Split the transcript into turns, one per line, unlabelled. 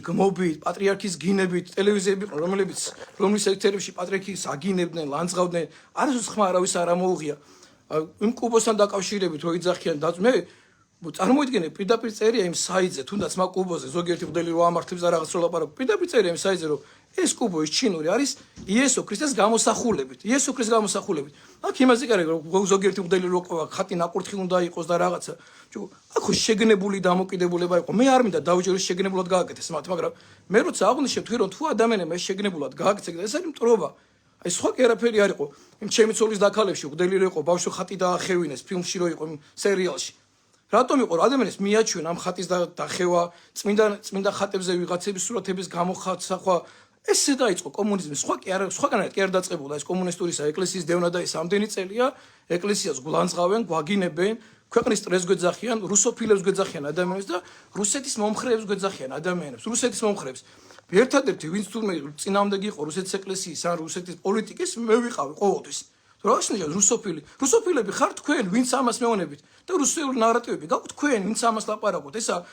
გმობით, პატრიარქის გინებით, ტელევიზიები იყო, რომლის ეთერებში პატრიარქის აგინებდნენ, ლანძღავდნენ, არასდროს ხმა არავის არ ამოუღია. იმ კუბოსთან დაკავშირებით რო იძახიან მე წარმოიდგინე პირდაპირ წერია იმ საიტზე, თუნდაც მაგ კუბოზე ზოგიერთი მღვდელი რო ამართებს და რაღაც რო ლაპარაკობს, პირდაპირ წერია იმ საიტზე რომ ეს კუბო ის ჩინური არის იესო ქრისტეს გამოსახულებით. იესო ქრისტეს გამოსახულებით. აქ იმაზე კი არა რომ ზოგიერთი მღვდელი რო ყვა ხატი ნაკურთხი უნდა იყოს და რაღაცა. აქ შეგნებული დამოკიდებულება იყო. მე არ მინდა დაუჯერო შეგნებულად გააკეთეს მათ, მაგრამ მე როცა აღვნიშნებ თქვენ რომ თუ ადამიანებმა ეს შეგნებულად გააკეთეს და ეს არის მტრობა. აი სხვა კი არაფერი არ იყო. იმ ჩემი ცოლის დაქალებში მღვდელი რო იყო, ბავშვო ხატი დაახევინეს ფილმში რო იყო იმ სერიალში. რატომ იყო ადამიანებს მიაჩვენ ამ ხატის დახევა, წმინდა ხატებზე ვიღაცების სურათების გამოხატვა. ესე დაიწყო კომუნიზმი, სხვაგანაც კი არ დაწყებულა ეს კომუნისტურისა ეკლესიის დევნა და ეს ამდენი წელია ეკლესიას გულანძღავენ, გვაგინებენ, ქვეყნის სტრესს გვეძახიან, რუსოფილებს გვეძახიან ადამიანებს და რუსეთის მომხრეებს გვეძახიან ადამიანებს, რუსეთის მომხრეებს. ერთადერთი ვინც თურმე წინააღმდეგი იყო რუსეთის ეკლესიის ან რუსეთის პოლიტიკის, მე ვიყავი ყოველთვის. რა შეიძლება რუსოფილები ხართ თქვენ, ვინც ამას მეუბნებით და რუსული ნარატივები გაქვთ თქვენ, ვინც ამას ლაპარაკობთ. ესა